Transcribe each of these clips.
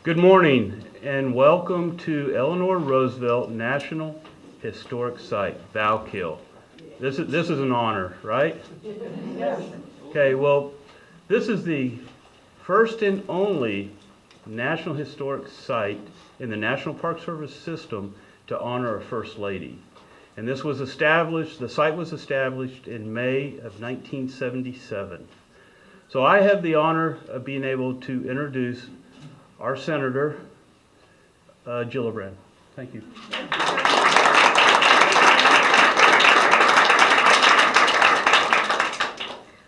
Good morning and welcome to Eleanor Roosevelt National Historic Site, Valkill. This is an honor, right? Yes. Okay, well, this is the first and only National Historic Site in the National Park Service system to honor a First Lady. And this was established, the site was established in May of 1977. So I have the honor of being able to introduce our Senator, Gillibrand. Thank you.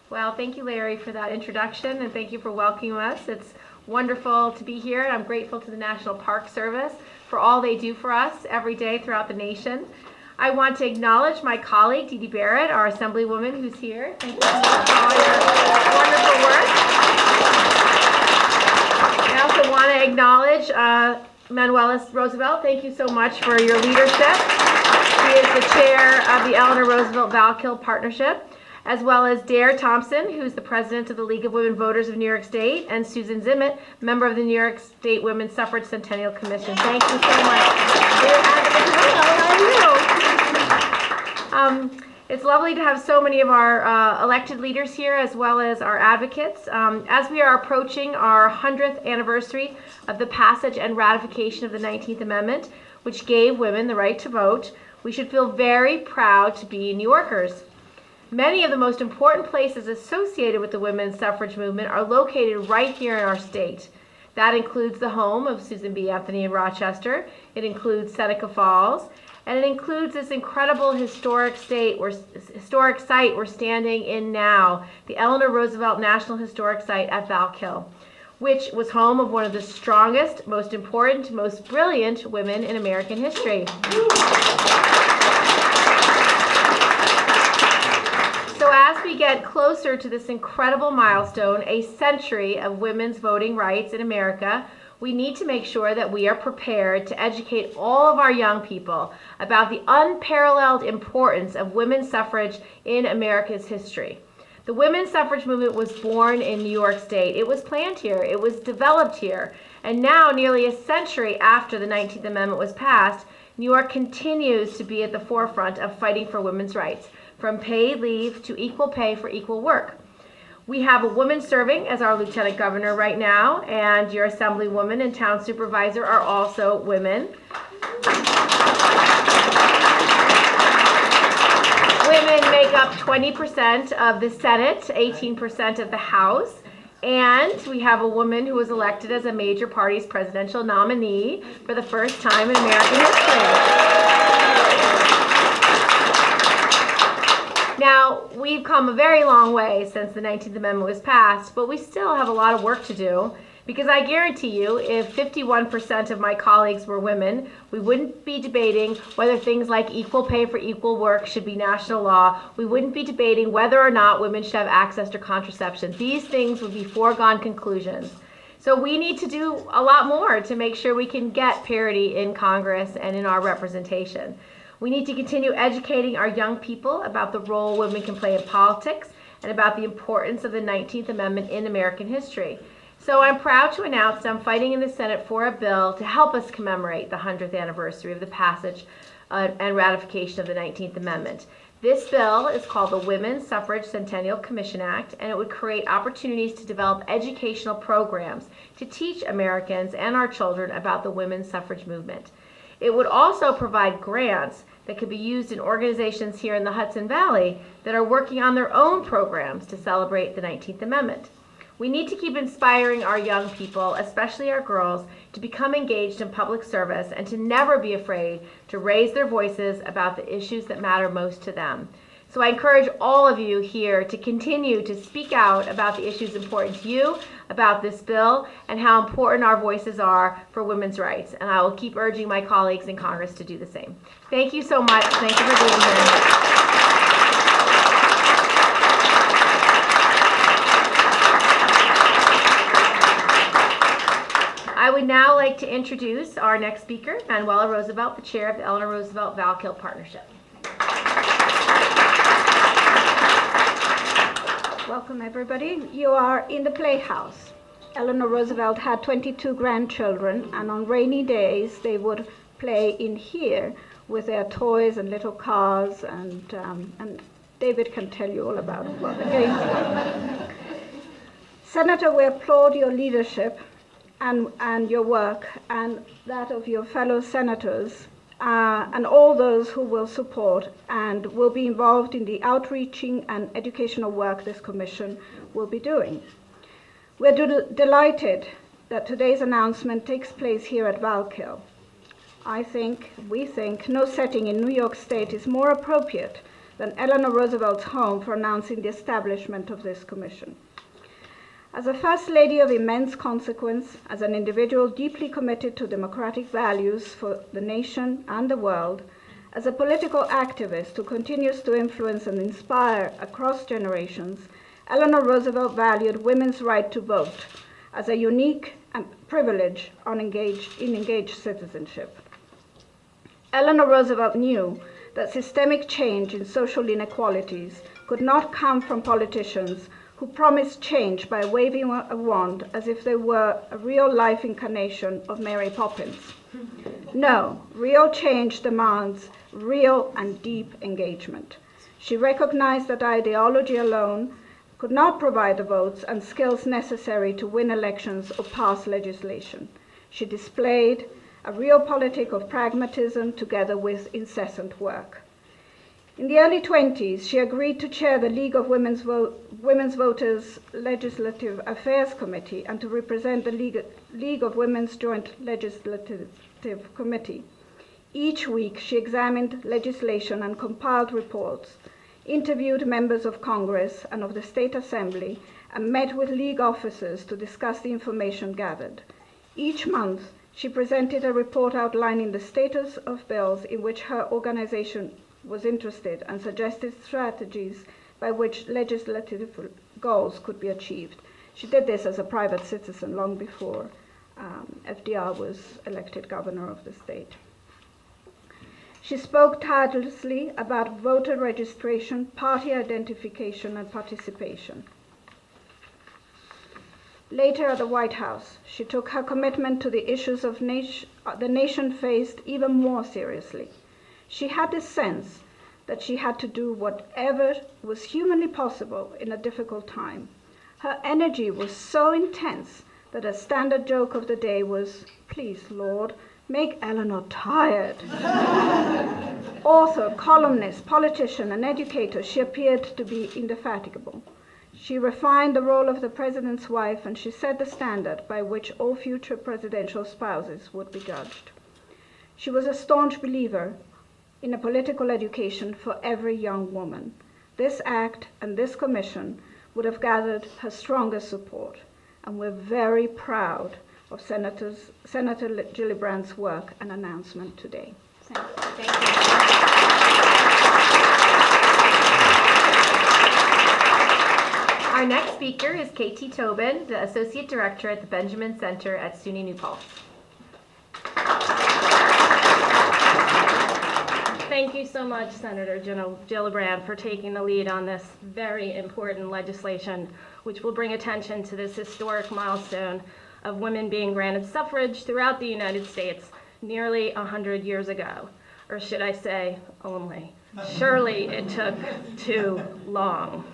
Well, thank you, Larry, for that introduction, and thank you for welcoming us. It's wonderful to be here, and I'm grateful to the National Park Service for all they do for us every day throughout the nation. I want to acknowledge my colleague, Dee Dee Barrett, our Assemblywoman, who's here. Thank you for all your wonderful work. I also want to acknowledge Manuela Roosevelt. Thank you so much for your leadership. She is the chair of the Eleanor Roosevelt Valkill Partnership, as well as Dare Thompson, who's the president of the League of Women Voters of New York State, and Susan Zimmett, member of the New York State Women's Suffrage Centennial Commission. Thank you so much. Hello, how are you? It's lovely to have so many of our elected leaders here, as well as our advocates. As we are approaching our 100th anniversary of the passage and ratification of the 19th Amendment, which gave women the right to vote, we should feel very proud to be New Yorkers. Many of the most important places associated with the women's suffrage movement are located right here in our state. That includes the home of Susan B. Anthony in Rochester. It includes Seneca Falls. And it includes this incredible historic site we're standing in now, the Eleanor Roosevelt National Historic Site at Valkill, which was home of one of the strongest, most important, most brilliant women in American history. So as we get closer to this incredible milestone, a century of women's voting rights in America, we need to make sure that we are prepared to educate all of our young people about the unparalleled importance of women's suffrage in America's history. The women's suffrage movement was born in New York State. It was planned here. It was developed here. And now, nearly a century after the 19th Amendment was passed, New York continues to be at the forefront of fighting for women's rights, from paid leave to equal pay for equal work. We have a woman serving as our lieutenant governor right now, and your assemblywoman and town supervisor are also women. Women make up 20% of the Senate, 18% of the House, and we have a woman who was elected as a major party's presidential nominee for the first time in American history. Now, we've come a very long way since the 19th Amendment was passed, but we still have a lot of work to do, because I guarantee you, if 51% of my colleagues were women, we wouldn't be debating whether things like equal pay for equal work should be national law. We wouldn't be debating whether or not women should have access to contraception. These things would be foregone conclusions. So we need to do a lot more to make sure we can get parity in Congress and in our representation. We need to continue educating our young people about the role women can play in politics and about the importance of the 19th Amendment in American history. So I'm proud to announce that I'm fighting in the Senate for a bill to help us commemorate the 100th anniversary of the passage and ratification of the 19th Amendment. This bill is called the Women's Suffrage Centennial Commission Act, and it would create opportunities to develop educational programs to teach Americans and our children about the women's suffrage movement. It would also provide grants that could be used in organizations here in the Hudson Valley that are working on their own programs to celebrate the 19th Amendment. We need to keep inspiring our young people, especially our girls, to become engaged in public service and to never be afraid to raise their voices about the issues that matter most to them. So I encourage all of you here to continue to speak out about the issues important to you, about this bill, and how important our voices are for women's rights. And I will keep urging my colleagues in Congress to do the same. Thank you so much. Thank you for being here. I would now like to introduce our next speaker, Manuela Roosevelt, the chair of the Eleanor Roosevelt Valkill Partnership. Welcome, everybody. You are in the Playhouse. Eleanor Roosevelt had 22 grandchildren, and on rainy days they would play in here with their toys and little cars, and David can tell you all about what the games were. Senator, we applaud your leadership and your work and that of your fellow senators and all those who will support and will be involved in the outreaching and educational work this commission will be doing. We're delighted that today's announcement takes place here at Valkill. We think, no setting in New York State is more appropriate than Eleanor Roosevelt's home for announcing the establishment of this commission. As a First Lady of immense consequence, as an individual deeply committed to democratic values for the nation and the world, as a political activist who continues to influence and inspire across generations, Eleanor Roosevelt valued women's right to vote as a unique privilege in engaged citizenship. Eleanor Roosevelt knew that systemic change in social inequalities could not come from politicians who promised change by waving a wand as if they were a real-life incarnation of Mary Poppins. No, real change demands real and deep engagement. She recognized that ideology alone could not provide the votes and skills necessary to win elections or pass legislation. She displayed a real politic of pragmatism together with incessant work. In the early 20s, she agreed to chair the League of Women's Voters Legislative Affairs Committee and to represent the League of Women's Joint Legislative Committee. Each week, she examined legislation and compiled reports, interviewed members of Congress and of the State Assembly, and met with League officers to discuss the information gathered. Each month, she presented a report outlining the status of bills in which her organization was interested and suggested strategies by which legislative goals could be achieved. She did this as a private citizen long before FDR was elected governor of the state. She spoke tirelessly about voter registration, party identification, and participation. Later at the White House, she took her commitment to the issues of the nation faced even more seriously. She had this sense that she had to do whatever was humanly possible in a difficult time. Her energy was so intense that a standard joke of the day was, "Please, Lord, make Eleanor tired." Author, columnist, politician, and educator, she appeared to be indefatigable. She refined the role of the president's wife, and she set the standard by which all future presidential spouses would be judged. She was a staunch believer in a political education for every young woman. This act and this commission would have gathered her strongest support, and we're very proud of Senator Gillibrand's work and announcement today. Thank you. Thank you. Our next speaker is Katie Tobin, the Associate Director at the Benjamin Center at SUNY New Paltz. Thank you so much, Senator Gillibrand, for taking the lead on this very important legislation, which will bring attention to this historic milestone of women being granted suffrage throughout the United States nearly 100 years ago. Or should I say, only. Surely it took too long.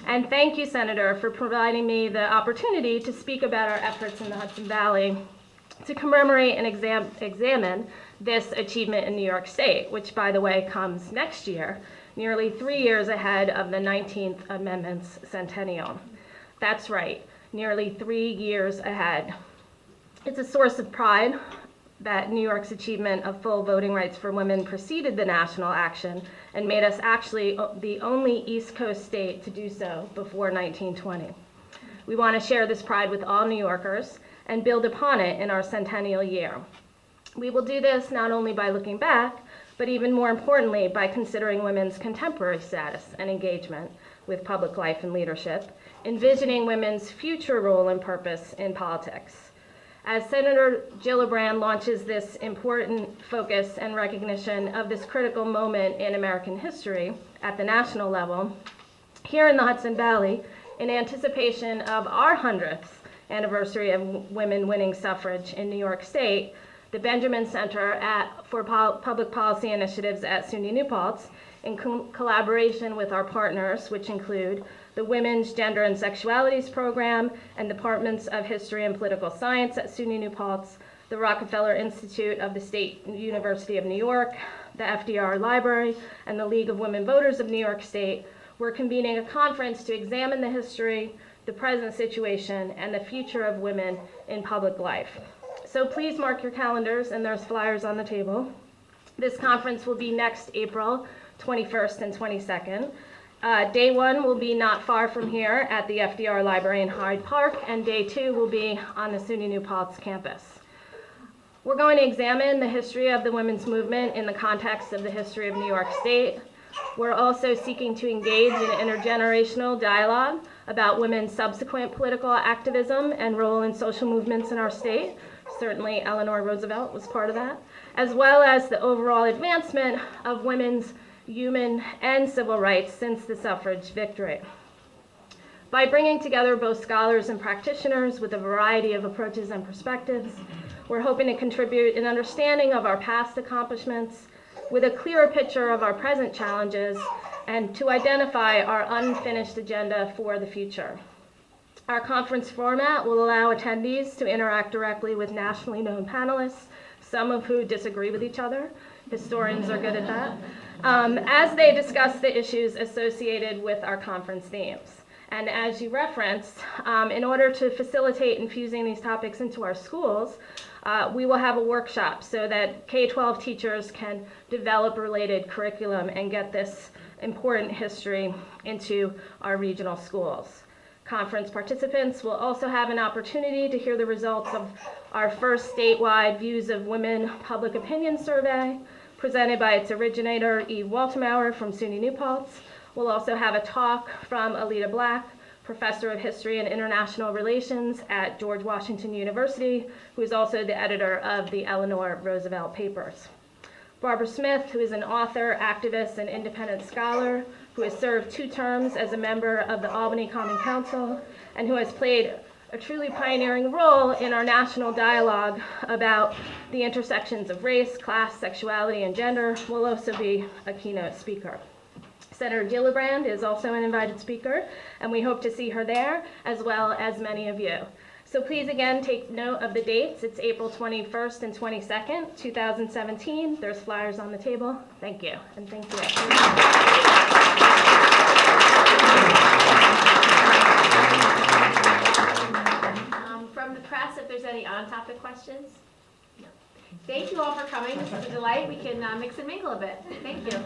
And thank you, Senator, for providing me the opportunity to speak about our efforts in the Hudson Valley to commemorate and examine this achievement in New York State, which, by the way, comes next year, nearly 3 years ahead of the 19th Amendment's Centennial. That's right, nearly 3 years ahead. It's a source of pride that New York's achievement of full voting rights for women preceded the national action and made us actually the only East Coast state to do so before 1920. We want to share this pride with all New Yorkers and build upon it in our centennial year. We will do this not only by looking back, but even more importantly, by considering women's contemporary status and engagement with public life and leadership, envisioning women's future role and purpose in politics. As Senator Gillibrand launches this important focus and recognition of this critical moment in American history at the national level, here in the Hudson Valley, in anticipation of our 100th anniversary of women winning suffrage in New York State, the Benjamin Center for Public Policy Initiatives at SUNY New Paltz, in collaboration with our partners, which include the Women's Gender and Sexualities Program and Departments of History and Political Science at SUNY New Paltz, the Rockefeller Institute of the State University of New York, the FDR Library, and the League of Women Voters of New York State, we're convening a conference to examine the history, the present situation, and the future of women in public life. So please mark your calendars, and there's flyers on the table. This conference will be next April 21st and 22nd. Day one will be not far from here at the FDR Library in Hyde Park, and day two will be on the SUNY New Paltz campus. We're going to examine the history of the women's movement in the context of the history of New York State. We're also seeking to engage in intergenerational dialogue about women's subsequent political activism and role in social movements in our state. Certainly Eleanor Roosevelt was part of that, as well as the overall advancement of women's human and civil rights since the suffrage victory. By bringing together both scholars and practitioners with a variety of approaches and perspectives, we're hoping to contribute an understanding of our past accomplishments with a clearer picture of our present challenges and to identify our unfinished agenda for the future. Our conference format will allow attendees to interact directly with nationally known panelists, some of who disagree with each other. Historians are good at that. As they discuss the issues associated with our conference themes. And as you referenced, in order to facilitate infusing these topics into our schools, we will have a workshop so that K-12 teachers can develop related curriculum and get this important history into our regional schools. Conference participants will also have an opportunity to hear the results of our first statewide Views of Women Public Opinion Survey, presented by its originator, Eve Waltemauer from SUNY New Paltz. We'll also have a talk from Alita Black, Professor of History and International Relations at George Washington University, who is also the editor of the Eleanor Roosevelt Papers. Barbara Smith, who is an author, activist, and independent scholar, who has served 2 terms as a member of the Albany Common Council, and who has played a truly pioneering role in our national dialogue about the intersections of race, class, sexuality, and gender, will also be a keynote speaker. Senator Gillibrand is also an invited speaker, and we hope to see her there, as well as many of you. So please again take note of the dates. It's April 21st and 22nd, 2017. There's flyers on the table. Thank you, and thank you. From the press, if there's any on-topic questions? No. Thank you all for coming. This is a delight. We can mix and mingle a bit. Thank you.